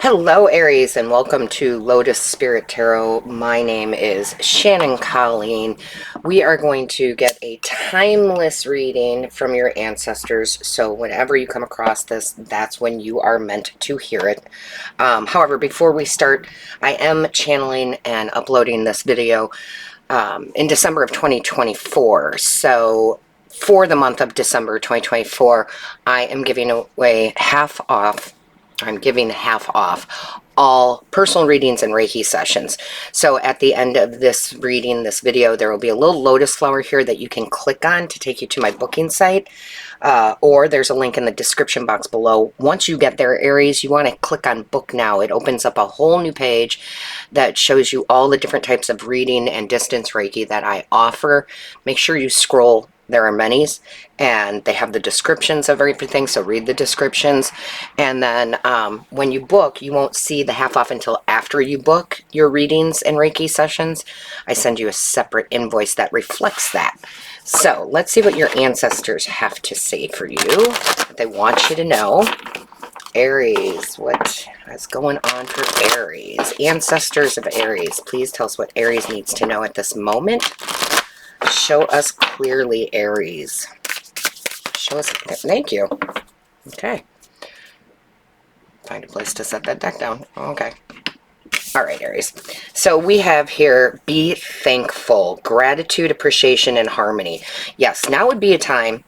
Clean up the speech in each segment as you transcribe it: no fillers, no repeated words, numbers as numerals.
Hello, Aries, and welcome to Lotus Spirit Tarot. My name is Shannon Colleen. We are going to get a timeless reading from your ancestors. So whenever you come across this, that's when you are meant to hear it. However, before we start, I am channeling and uploading this video in December of 2024. So for the month of December 2024, I am giving away I'm giving half off all personal readings and Reiki sessions. So at the end of this reading, this video, there will be a little lotus flower here that you can click on to take you to my booking site. Or there's a link in the description box below. Once you get there, Aries, you want to click on book now. It opens up a whole new page that shows you all the different types of reading and distance Reiki that I offer. Make sure you scroll. There are many's, and they have the descriptions of everything, so read the descriptions. And then when you book, you won't see the half off until after you book your readings and Reiki sessions. I send you a separate invoice that reflects that. So let's see what your ancestors have to say for you, what they want you to know. Aries, what is going on for Aries? Ancestors of Aries, please tell us what Aries needs to know at this moment. Show us clearly, Aries. Show us. Thank you. Okay. Find a place to set that deck down. Okay. All right, Aries. So we have here, be thankful, gratitude, appreciation, and harmony. Yes, now would be a time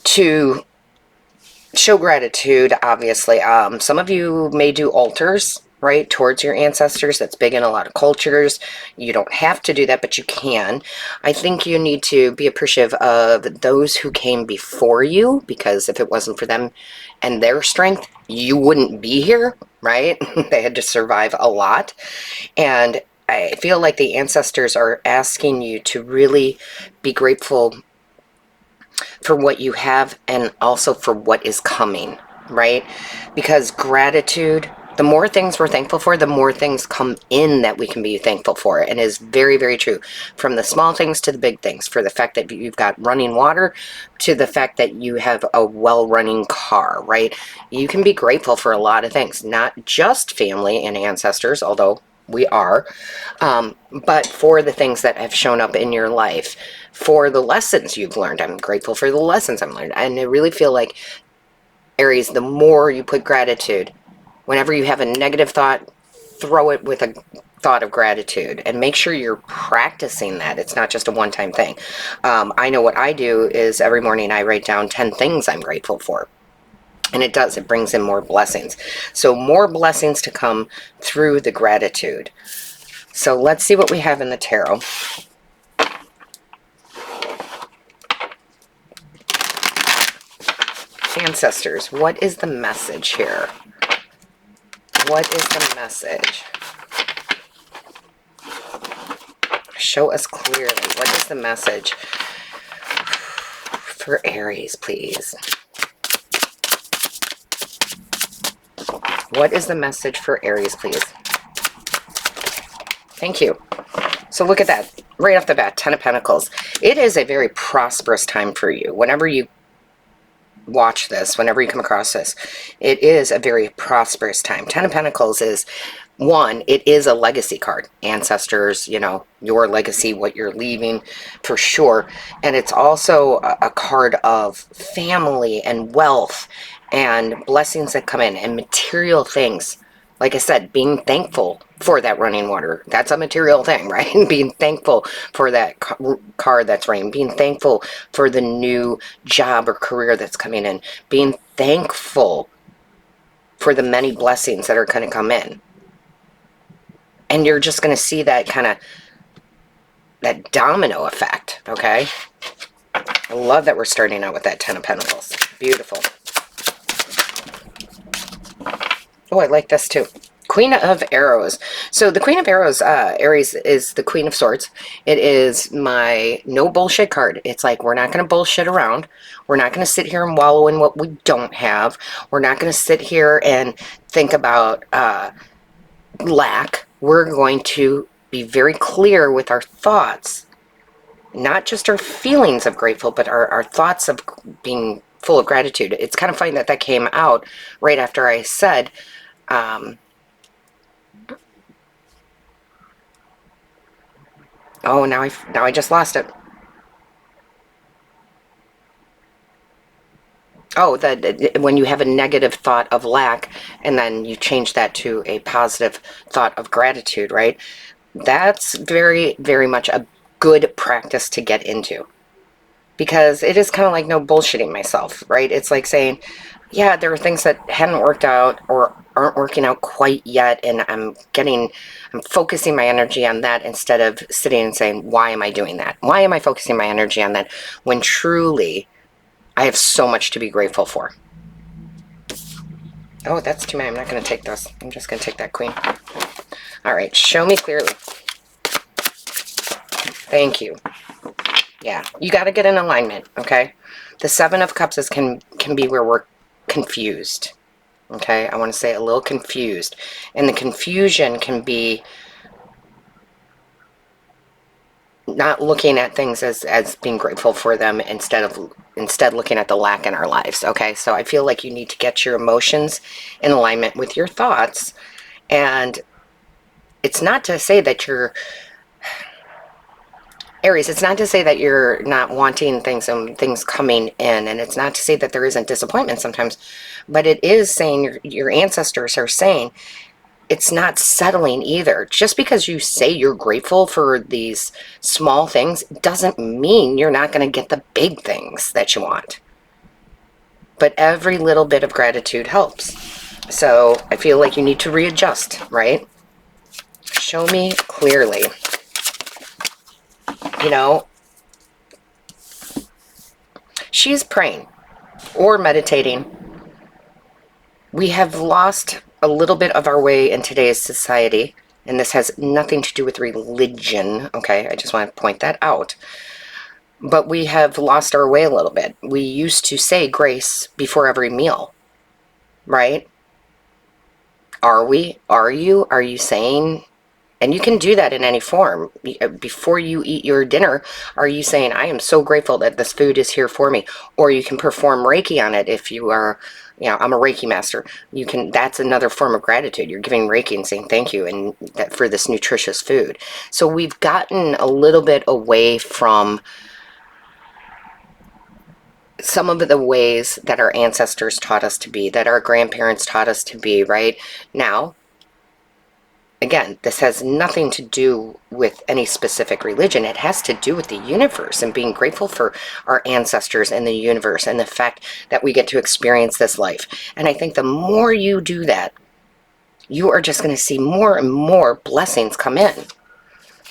to show gratitude, obviously. Some of you may do altars, right, towards your ancestors. That's big in a lot of cultures. You don't have to do that, but you can. I think you need to be appreciative of those who came before you, because if it wasn't for them and their strength, you wouldn't be here, right? They had to survive a lot. And I feel like the ancestors are asking you to really be grateful for what you have and also for what is coming, right? Because gratitude, the more things we're thankful for, the more things come in that we can be thankful for. And it is very, very true. From the small things to the big things. For the fact that you've got running water to the fact that you have a well-running car, right? You can be grateful for a lot of things. Not just family and ancestors, although we are, but for the things that have shown up in your life, for the lessons you've learned. I'm grateful for the lessons I've learned. And I really feel like, Aries, the more you put gratitude, whenever you have a negative thought, throw it with a thought of gratitude and make sure you're practicing that. It's not just a one-time thing. I know what I do is every morning I write down 10 things I'm grateful for. And it does. It brings in more blessings. So more blessings to come through the gratitude. So let's see what we have in the tarot. Ancestors, what is the message here? What is the message? Show us clearly. What is the message for Aries, please? What is the message for Aries, please? Thank you. So look at that. Right off the bat, 10 of Pentacles. It is a very prosperous time for you. Whenever you watch this, whenever you come across this, it is a very prosperous time. 10 of Pentacles is, one, it is a legacy card. Ancestors, you know, your legacy, what you're leaving, for sure. And it's also a card of family and wealth and blessings that come in and material things. Like I said, being thankful for that running water. That's a material thing, right? Being thankful for that car that's raining. Being thankful for the new job or career that's coming in. Being thankful for the many blessings that are going to come in. And you're just going to see that kind of, that domino effect, okay? I love that we're starting out with that 10 of Pentacles. Beautiful. Oh, I like this too. Queen of Arrows. So the Queen of Arrows, Aries, is the Queen of Swords. It is my no bullshit card. It's like, we're not going to bullshit around. We're not going to sit here and wallow in what we don't have. We're not going to sit here and think about lack. We're going to be very clear with our thoughts. Not just our feelings of grateful, but our thoughts of being full of gratitude. It's kind of funny that that came out right after I said, Oh, now I just lost it. Oh, when you have a negative thought of lack and then you change that to a positive thought of gratitude, right? That's very, very much a good practice to get into, because it is kind of like no bullshitting myself, right? It's like saying, yeah, there are things that hadn't worked out or aren't working out quite yet, and I'm focusing my energy on that instead of sitting and saying, why am I doing that? Why am I focusing my energy on that when truly I have so much to be grateful for? Oh, that's too many. I'm not going to take those. I'm just going to take that queen. All right, show me clearly. Thank you. Yeah, you got to get in alignment, okay? The Seven of Cups can be where we're confused, okay? I want to say a little confused. And the confusion can be not looking at things as being grateful for them instead looking at the lack in our lives, okay? So I feel like you need to get your emotions in alignment with your thoughts. And it's not to say that you're Aries, it's not to say that you're not wanting things and things coming in, and it's not to say that there isn't disappointment sometimes, but it is saying your ancestors are saying it's not settling either. Just because you say you're grateful for these small things doesn't mean you're not going to get the big things that you want. But every little bit of gratitude helps. So I feel like you need to readjust, right? Show me clearly. You know, she's praying or meditating. We have lost a little bit of our way in today's society, and this has nothing to do with religion, okay? I just want to point that out. But we have lost our way a little bit. We used to say grace before every meal, right? Are we? Are you? Are you saying? And you can do that in any form. Before you eat your dinner, are you saying, I am so grateful that this food is here for me? Or you can perform Reiki on it if you are, I'm a Reiki master. That's another form of gratitude. You're giving Reiki and saying thank you and for this nutritious food. So we've gotten a little bit away from some of the ways that our ancestors taught us to be, that our grandparents taught us to be, right? Now, again, this has nothing to do with any specific religion. It has to do with the universe and being grateful for our ancestors and the universe and the fact that we get to experience this life. And I think the more you do that, you are just going to see more and more blessings come in.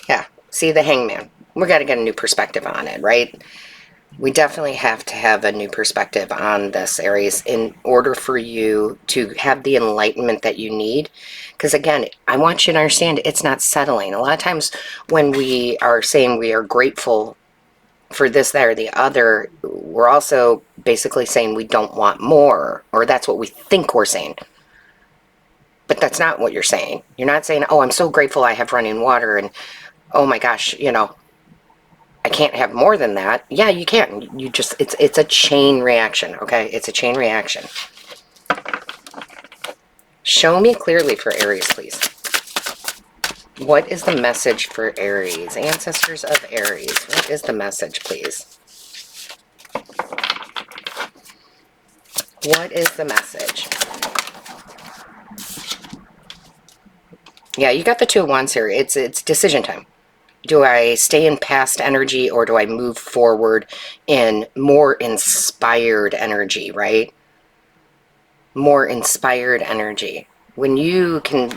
Yeah, see the Hangman. We got to get a new perspective on it, right? We definitely have to have a new perspective on this, Aries, in order for you to have the enlightenment that you need. Because again, I want you to understand it's not settling. A lot of times when we are saying we are grateful for this, that, or the other, we're also basically saying we don't want more, or that's what we think we're saying. But that's not what you're saying. You're not saying, oh, I'm so grateful I have running water, and oh my gosh, I can't have more than that. Yeah, you can. You just, it's a chain reaction, okay? It's a chain reaction. Show me clearly for Aries, please. What is the message for Aries? Ancestors of Aries. What is the message, please? What is the message? Yeah, you got the Two of Wands here. It's decision time. Do I stay in past energy or do I move forward in more inspired energy, right? More inspired energy. When you can,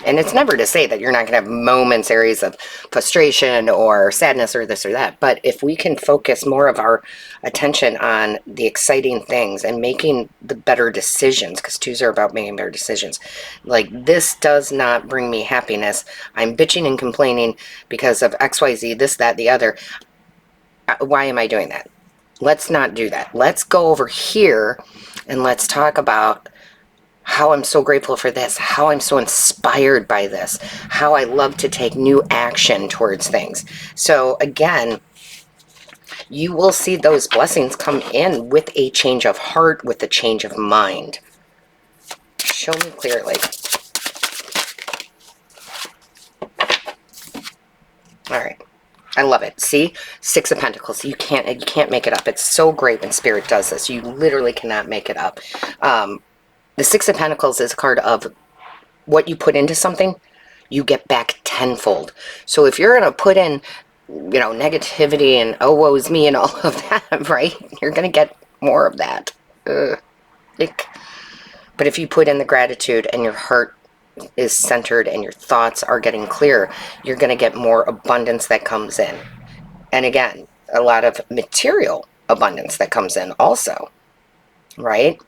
and it's never to say that you're not going to have moments, areas of frustration or sadness or this or that, but if we can focus more of our attention on the exciting things and making the better decisions, because twos are about making better decisions, like this does not bring me happiness, I'm bitching and complaining because of XYZ, this, that, the other, why am I doing that? Let's not do that. Let's go over here and let's talk about how I'm so grateful for this, how I'm so inspired by this, how I love to take new action towards things. So again, you will see those blessings come in with a change of heart, with a change of mind. Show me clearly. All right. I love it. See? Six of Pentacles. You can't make it up. It's so great when Spirit does this. You literally cannot make it up. The Six of Pentacles is a card of what you put into something, you get back tenfold. So if you're going to put in, you know, negativity and oh, woe is me and all of that, right? You're going to get more of that. Ick. But if you put in the gratitude and your heart is centered and your thoughts are getting clear, you're going to get more abundance that comes in. And again, a lot of material abundance that comes in also, right?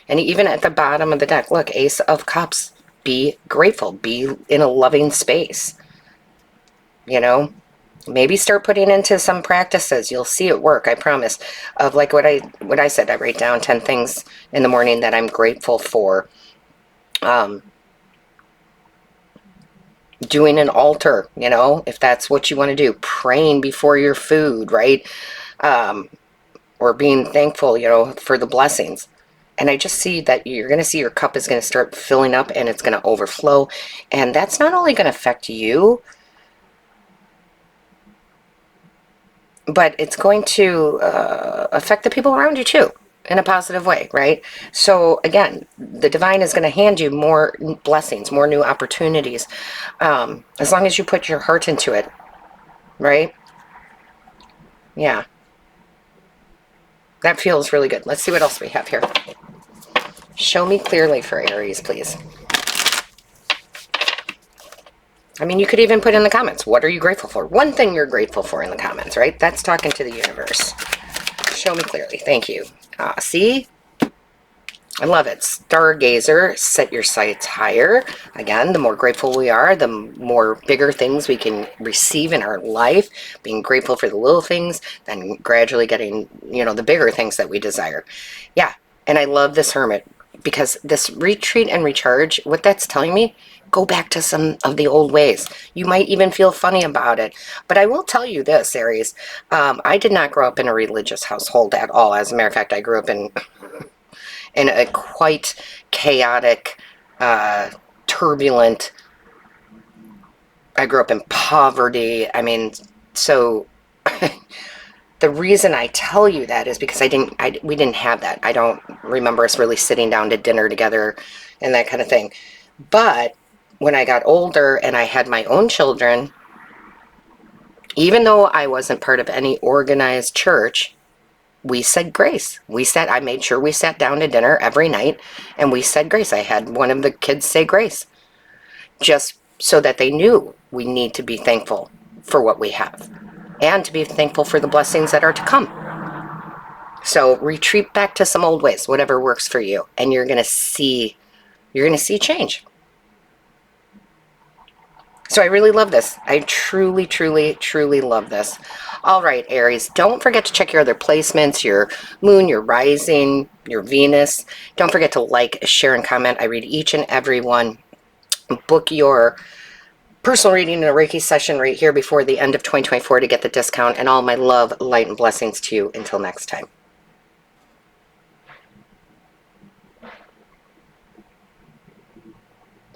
And even at the bottom of the deck, look, Ace of Cups. Be grateful. Be in a loving space. You know, maybe start putting into some practices. You'll see it work, I promise. Of like what I said, I write down 10 things in the morning that I'm grateful for. Doing an altar, you know, if that's what you want to do. Praying before your food, right? Or being thankful, you know, for the blessings. And I just see that you're going to see your cup is going to start filling up and it's going to overflow. And that's not only going to affect you, but it's going to affect the people around you too in a positive way, right? So again, the divine is going to hand you more blessings, more new opportunities, as long as you put your heart into it, right? Yeah. That feels really good. Let's see what else we have here. Show me clearly for Aries, please. I mean, you could even put in the comments, what are you grateful for? One thing you're grateful for in the comments, right? That's talking to the universe. Show me clearly. Thank you. See? I love it. Stargazer, set your sights higher. Again, the more grateful we are, the more bigger things we can receive in our life. Being grateful for the little things, then gradually getting, you know, the bigger things that we desire. Yeah, and I love this Hermit because this retreat and recharge, what that's telling me, go back to some of the old ways. You might even feel funny about it. But I will tell you this, Aries. I did not grow up in a religious household at all. As a matter of fact, I grew up in a quite chaotic, turbulent, I grew up in poverty. I mean, so the reason I tell you that is because we didn't have that. I don't remember us really sitting down to dinner together and that kind of thing. But when I got older and I had my own children, even though I wasn't part of any organized church, we said grace. I made sure we sat down to dinner every night and we said grace. I had one of the kids say grace just so that they knew we need to be thankful for what we have and to be thankful for the blessings that are to come. So retreat back to some old ways, whatever works for you, and you're going to see change. So I really love this. I truly, truly, truly love this. All right, Aries, don't forget to check your other placements, your moon, your rising, your Venus. Don't forget to like, share, and comment. I read each and every one. Book your personal reading in a Reiki session right here before the end of 2024 to get the discount. And all my love, light, and blessings to you. Until next time.